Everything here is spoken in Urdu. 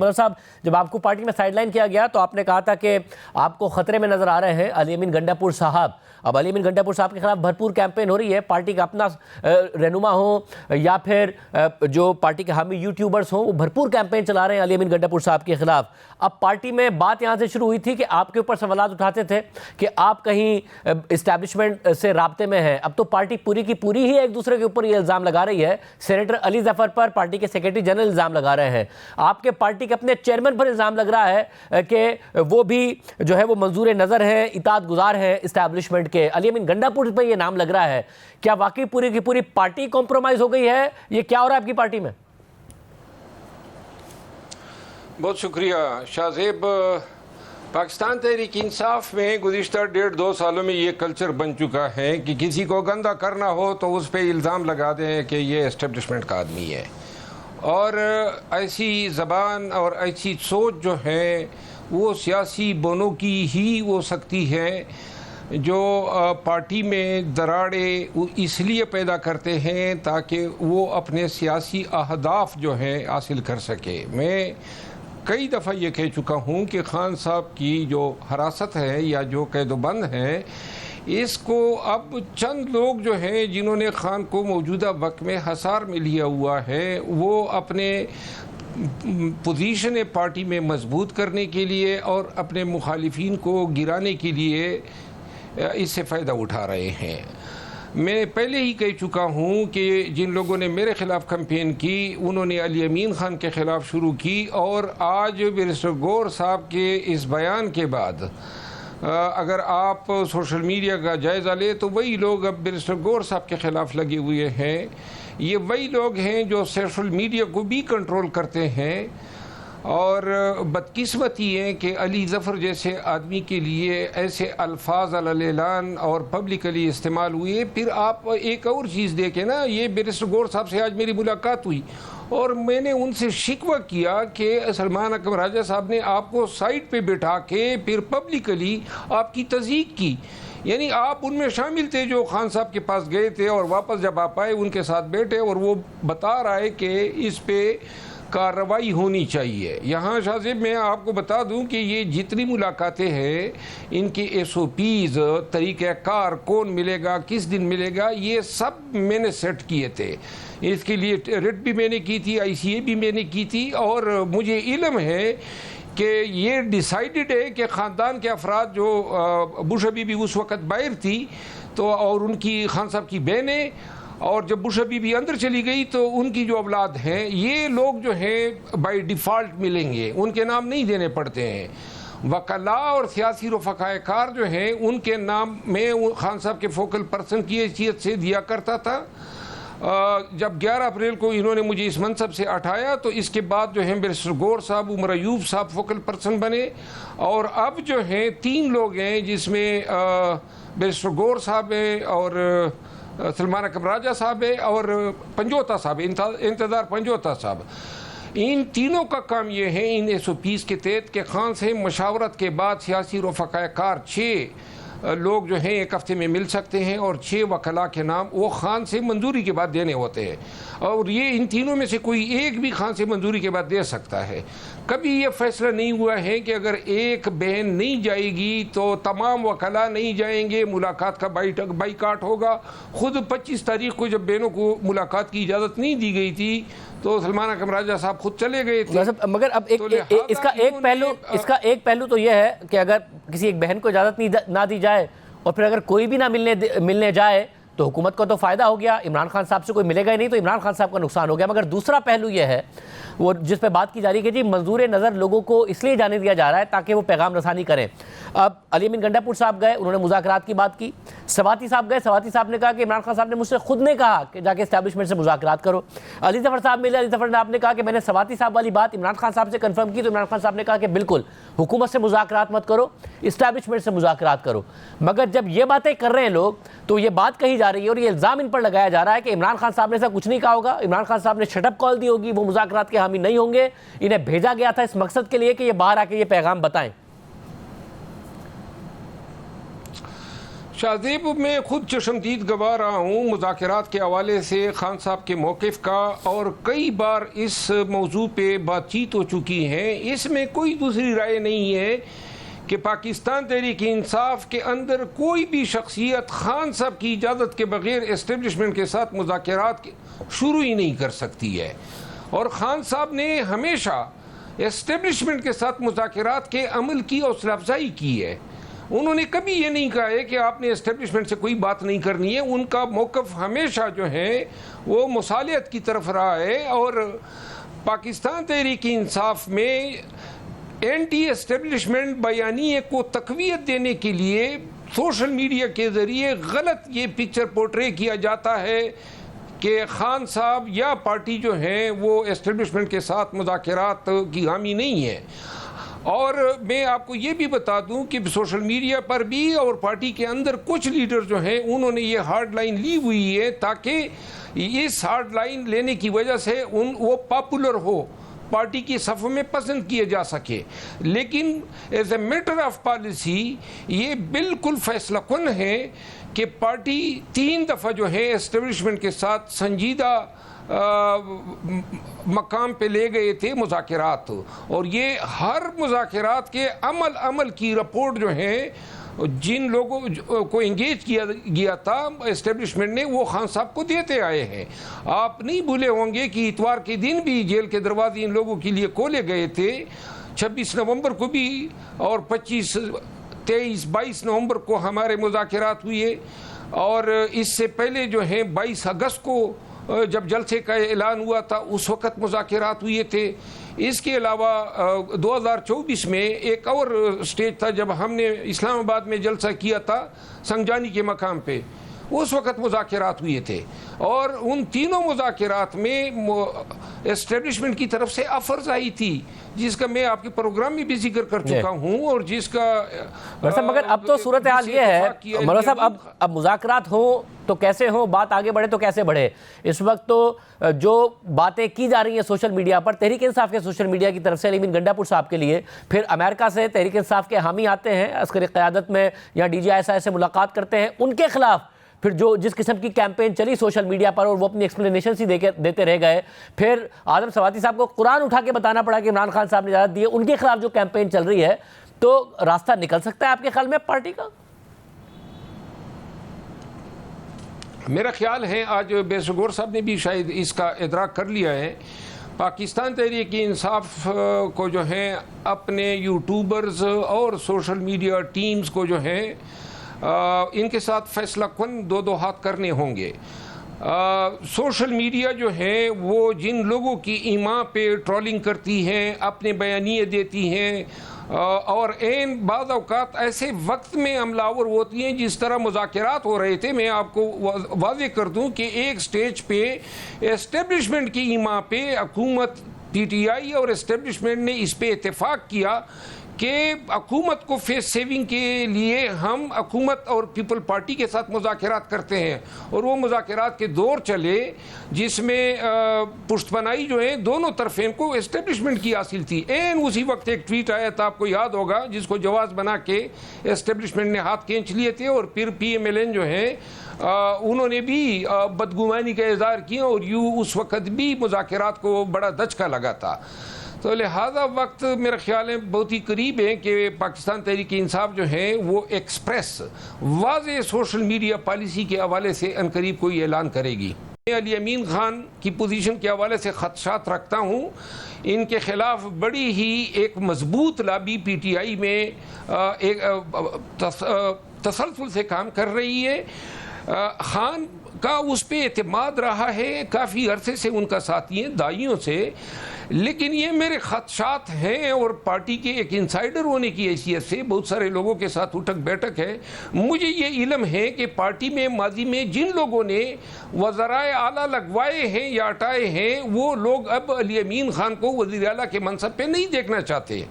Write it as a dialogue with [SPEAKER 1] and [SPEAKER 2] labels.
[SPEAKER 1] مطلب صاحب جب آپ کو پارٹی میں سائیڈ لائن کیا گیا تو آپ نے کہا تھا کہ آپ کو خطرے میں نظر آ رہے ہیں علی امین گنڈا پور صاحب. اب علی امین گنڈا پور صاحب کے خلاف بھرپور کیمپین ہو رہی ہے, پارٹی کا اپنا رہنما ہوں یا پھر جو پارٹی کے حامی یوٹیوبرز ہوں وہ بھرپور کیمپین چلا رہے ہیں علی امین گنڈا پور صاحب کے خلاف. اب پارٹی میں بات یہاں سے شروع ہوئی تھی کہ آپ کے اوپر سوالات اٹھاتے تھے کہ آپ کہیں اسٹیبلشمنٹ سے رابطے میں ہیں. اب تو پارٹی پوری کی پوری ہی ایک دوسرے کے اوپر یہ الزام لگا رہی ہے. سینیٹر علی ظفر پر پارٹی کے سیکرٹری جنرل الزام لگا رہے ہیں, آپ کے پارٹی کے اپنے چیئرمین پر الزام لگ رہا ہے کہ وہ بھی جو ہے وہ منظور نظر ہیں, اطاعت گزار ہیں اسٹیبلشمنٹ کے. علی امین گنڈا پور پہ یہ نام لگ رہا ہے, کیا واقعی پوری کی پوری پارٹی کمپرومائز ہو گئی ہے؟ یہ کیا ہو رہا ہے آپ کی پارٹی میں؟
[SPEAKER 2] بہت شکریہ شاہ زیب. پاکستان تحریک انصاف میں گزشتہ 1.5-2 سالوں میں یہ کلچر بن چکا ہے کہ کسی کو گندہ کرنا ہو تو اس پہ الزام لگا دیں کہ یہ اسٹیبلشمنٹ کا آدمی ہے, اور ایسی زبان اور ایسی سوچ جو ہے وہ سیاسی بونوں کی ہی ہو سکتی ہے جو پارٹی میں دراڑیں اس لیے پیدا کرتے ہیں تاکہ وہ اپنے سیاسی اہداف جو ہیں حاصل کر سکے. میں کئی دفعہ یہ کہہ چکا ہوں کہ خان صاحب کی جو حراست ہے یا جو قید و بند ہے, اس کو اب چند لوگ جو ہیں جنہوں نے خان کو موجودہ وقت میں حصار میں لیا ہوا ہے, وہ اپنے پوزیشن پارٹی میں مضبوط کرنے کے لیے اور اپنے مخالفین کو گرانے کے لیے اس سے فائدہ اٹھا رہے ہیں. میں پہلے ہی کہہ چکا ہوں کہ جن لوگوں نے میرے خلاف کمپین کی انہوں نے علی امین خان کے خلاف شروع کی, اور آج بیرسٹر گور صاحب کے اس بیان کے بعد اگر آپ سوشل میڈیا کا جائزہ لیں تو وہی لوگ اب بیرسٹر گور صاحب کے خلاف لگے ہوئے ہیں. یہ وہی لوگ ہیں جو سوشل میڈیا کو بھی کنٹرول کرتے ہیں, اور بدقسمتی ہے کہ علی ظفر جیسے آدمی کے لیے ایسے الفاظ علی اعلان اور پبلکلی استعمال ہوئے. پھر آپ ایک اور چیز دیکھیں نا, یہ بیرسٹر گور صاحب سے آج میری ملاقات ہوئی اور میں نے ان سے شکوہ کیا کہ سلمان اکرم راجہ صاحب نے آپ کو سائٹ پہ بٹھا کے پھر پبلکلی آپ کی تضحیق کی. یعنی آپ ان میں شامل تھے جو خان صاحب کے پاس گئے تھے, اور واپس جب آپ آئے ان کے ساتھ بیٹھے, اور وہ بتا رہا ہے کہ اس پہ کارروائی ہونی چاہیے. یہاں شاہ زیب میں آپ کو بتا دوں کہ یہ جتنی ملاقاتیں ہیں ان کی SOPs, طریقہ کار, کون ملے گا, کس دن ملے گا, یہ سب میں نے سیٹ کیے تھے. اس کے لیے ریٹ بھی میں نے کی تھی, ICA بھی میں نے کی تھی, اور مجھے علم ہے کہ یہ ڈیسائیڈڈ ہے کہ خاندان کے افراد جو بشا بی بی اس وقت باہر تھی تو, اور ان کی خان صاحب کی بہنیں, اور جب بشا بی بی اندر چلی گئی تو ان کی جو اولاد ہیں یہ لوگ جو ہیں بائی ڈیفالٹ ملیں گے, ان کے نام نہیں دینے پڑتے ہیں. وکلاء اور سیاسی رفقائے کار جو ہیں ان کے نام میں خان صاحب کے فوکل پرسن کی حیثیت سے دیا کرتا تھا. جب 11 اپریل کو انہوں نے مجھے اس منصب سے ہٹایا تو اس کے بعد جو ہیں بیرسٹر گور صاحب, عمر ایوب صاحب فوکل پرسن بنے, اور اب جو ہیں 3 لوگ ہیں جس میں بیرسٹر گور صاحب ہیں اور سلمان اکرم راجہ صاحب ہے اور پنجوتا صاحب, انتظار پنجوتا صاحب. ان تینوں کا کام یہ ہے ان SOPs کے تحت کہ خان سے مشاورت کے بعد سیاسی رفقائے کار 6 لوگ جو ہیں ایک ہفتے میں مل سکتے ہیں, اور 6 وکلاء کے نام وہ خان سے منظوری کے بعد دینے ہوتے ہیں, اور یہ ان تینوں میں سے کوئی ایک بھی خان سے منظوری کے بعد دے سکتا ہے. کبھی یہ فیصلہ نہیں ہوا ہے کہ اگر ایک بہن نہیں جائے گی تو تمام وکلاء نہیں جائیں گے, ملاقات کا بائیکاٹ ہوگا. خود 25 تاریخ کو جب بہنوں کو ملاقات کی اجازت نہیں دی گئی تھی تو سلمان اکرم راجہ صاحب خود چلے گئے تھے.
[SPEAKER 1] مگر اب اس کا ایک پہلو تو یہ ہے کہ اگر کسی ایک بہن کو اجازت نہ دی جائے اور پھر اگر کوئی بھی نہ ملنے جائے تو حکومت کو تو فائدہ ہو گیا, عمران خان صاحب سے کوئی ملے گا ہی نہیں تو عمران خان صاحب کا نقصان ہو گیا. مگر دوسرا پہلو یہ ہے وہ جس پہ بات کی جا رہی ہے کہ جی منظور نظر لوگوں کو اس لیے جانے دیا جا رہا ہے تاکہ وہ پیغام رسانی کریں. اب علی امین گنڈا پور صاحب گئے, انہوں نے مذاکرات کی بات کی. سواتی صاحب گئے, سواتی صاحب نے کہا کہ عمران خان صاحب نے مجھ سے خود نے کہا کہ جا کے اسٹیبلشمنٹ سے مذاکرات کرو. علی ظفر صاحب ملے, علی ظفر نے آپ نے کہا کہ میں نے سواتی صاحب والی بات عمران خان صاحب سے کنفرم کی تو عمران خان صاحب نے کہا کہ بالکل حکومت سے مذاکرات مت کرو, اسٹیبلشمنٹ سے مذاکرات کرو. مگر جب یہ باتیں کر رہے ہیں لوگ تو یہ بات کہی جا رہی ہے اور یہ الزام ان پر لگایا جا رہا ہے کہ عمران خان صاحب نے ایسا کچھ نہیں کہا ہوگا, عمران خان صاحب نے شٹ اپ کال دی ہوگی, وہ مذاکرات کے حامی نہیں ہوں گے, انہیں بھیجا گیا تھا اس مقصد کے لیے کہ یہ باہر آ کے یہ پیغام بتائیں.
[SPEAKER 2] شاہزیب میں خود چشمدید گواہ رہا ہوں مذاکرات کے حوالے سے خان صاحب کے موقف کا، اور کئی بار اس موضوع پہ بات چیت ہو چکی ہے۔ اس میں کوئی دوسری رائے نہیں ہے کہ پاکستان تحریک انصاف کے اندر کوئی بھی شخصیت خان صاحب کی اجازت کے بغیر اسٹیبلشمنٹ کے ساتھ مذاکرات شروع ہی نہیں کر سکتی ہے، اور خان صاحب نے ہمیشہ اسٹیبلشمنٹ کے ساتھ مذاکرات کے عمل کی حوصلہ افزائی کی ہے۔ انہوں نے کبھی یہ نہیں کہا ہے کہ آپ نے اسٹیبلشمنٹ سے کوئی بات نہیں کرنی ہے۔ ان کا موقف ہمیشہ جو ہے وہ مصالحت کی طرف رہا ہے، اور پاکستان تحریک انصاف میں اینٹی اسٹیبلشمنٹ بیانیے کو تقویت دینے کے لیے سوشل میڈیا کے ذریعے غلط یہ پکچر پورٹرے کیا جاتا ہے کہ خان صاحب یا پارٹی جو ہیں وہ اسٹیبلشمنٹ کے ساتھ مذاکرات کی حامی نہیں ہے۔ اور میں آپ کو یہ بھی بتا دوں کہ سوشل میڈیا پر بھی اور پارٹی کے اندر کچھ لیڈر جو ہیں انہوں نے یہ ہارڈ لائن لی ہوئی ہے تاکہ اس ہارڈ لائن لینے کی وجہ سے وہ پاپولر ہو، پارٹی کی صف میں پسند کیے جا سکے۔ لیکن as a matter of policy یہ بالکل فیصلہ کن ہے کہ پارٹی 3 دفعہ جو ہے اسٹیبلشمنٹ کے ساتھ سنجیدہ مقام پہ لے گئے تھے مذاکرات، اور یہ ہر مذاکرات کے عمل کی رپورٹ جو ہے جن لوگوں کو انگیج کیا گیا تھا اسٹیبلشمنٹ نے وہ خان صاحب کو دیتے آئے ہیں۔ آپ نہیں بھولے ہوں گے کہ اتوار کے دن بھی جیل کے دروازے ان لوگوں کے لیے کھولے گئے تھے، 26 نومبر کو بھی، اور 25، 23، 22 نومبر کو ہمارے مذاکرات ہوئے، اور اس سے پہلے جو ہیں 22 اگست کو جب جلسے کا اعلان ہوا تھا اس وقت مذاکرات ہوئے تھے۔ اس کے علاوہ 2024 میں ایک اور سٹیج تھا جب ہم نے اسلام آباد میں جلسہ کیا تھا سنگجانی کے مقام پہ، اس وقت مذاکرات ہوئے تھے، اور ان تینوں مذاکرات میں اسٹیبلشمنٹ کی طرف سے آفرز آئی تھی جس کا میں آپ کے پروگرام میں بھی ذکر کر چکا ہوں، اور جس کا
[SPEAKER 1] مگر اب تو صورتحال یہ ہے مولانا صاحب، اب مذاکرات ہوں تو کیسے ہوں، بات آگے بڑھے تو کیسے بڑھے۔ اس وقت تو جو باتیں کی جا رہی ہیں سوشل میڈیا پر تحریک انصاف کے سوشل میڈیا کی طرف سے علی امین گنڈا پور صاحب کے لیے، پھر امریکہ سے تحریک انصاف کے حامی آتے ہیں عسکری قیادت میں یا DGI سے ملاقات کرتے ہیں، ان کے خلاف پھر جس قسم کی کیمپین چلی سوشل میڈیا پر اور وہ اپنی ایکسپلینیشن ہی دیتے رہ گئے، پھر اعظم سواتی صاحب کو قرآن اٹھا کے بتانا پڑا کہ عمران خان صاحب نے اجازت دی ہے، ان کے خلاف جو کیمپین چل رہی ہے، تو راستہ نکل سکتا ہے آپ کے خیال میں پارٹی کا؟
[SPEAKER 2] میرا خیال ہے آج بیسگور صاحب نے بھی شاید اس کا ادراک کر لیا ہے۔ پاکستان تحریک انصاف کو جو ہیں اپنے یوٹیوبرز اور سوشل میڈیا ٹیمز کو جو ہیں ان کے ساتھ فیصلہ کن دو ہاتھ کرنے ہوں گے۔ سوشل میڈیا جو ہے وہ جن لوگوں کی ایما پہ ٹرولنگ کرتی ہیں، اپنے بیانیے دیتی ہیں، اور بعض اوقات ایسے وقت میں عملہ آور ہوتی ہیں جس طرح مذاکرات ہو رہے تھے۔ میں آپ کو واضح کر دوں کہ ایک سٹیج پہ اسٹیبلشمنٹ کی ایما پہ حکومت PTI اور اسٹیبلشمنٹ نے اس پہ اتفاق کیا کہ حکومت کو فیس سیونگ کے لیے ہم حکومت اور پیپل پارٹی کے ساتھ مذاکرات کرتے ہیں، اور وہ مذاکرات کے دور چلے جس میں پشت پناہی جو ہے دونوں طرفین کو اسٹیبلشمنٹ کی حاصل تھی۔ اسی وقت ایک ٹویٹ آیا تھا، آپ کو یاد ہوگا، جس کو جواز بنا کے اسٹیبلشمنٹ نے ہاتھ کھینچ لیے تھے، اور پھر PMLN جو ہیں انہوں نے بھی بدگمانی کا اظہار کیا، اور اس وقت بھی مذاکرات کو بڑا دھچکا لگا تھا۔ تو لہذا وقت میرا خیال ہے بہت ہی قریب ہے کہ پاکستان تحریک انصاف جو ہے وہ ایکسپریس واضح سوشل میڈیا پالیسی کے حوالے سے عنقریب کوئی اعلان کرے گی۔ میں علی امین خان کی پوزیشن کے حوالے سے خدشات رکھتا ہوں، ان کے خلاف بڑی ہی ایک مضبوط لابی PTI میں ایک تسلسل سے کام کر رہی ہے۔ خان کا اس پہ اعتماد رہا ہے، کافی عرصے سے ان کا ساتھی ہیں، دائیوں سے، لیکن یہ میرے خدشات ہیں، اور پارٹی کے ایک انسائیڈر ہونے کی حیثیت سے بہت سارے لوگوں کے ساتھ اٹھک بیٹھک ہے۔ مجھے یہ علم ہے کہ پارٹی میں ماضی میں جن لوگوں نے وزرائے اعلیٰ لگوائے ہیں یا ہٹائے ہیں، وہ لوگ اب علی امین خان کو وزیر اعلیٰ کے منصب پہ نہیں دیکھنا چاہتے۔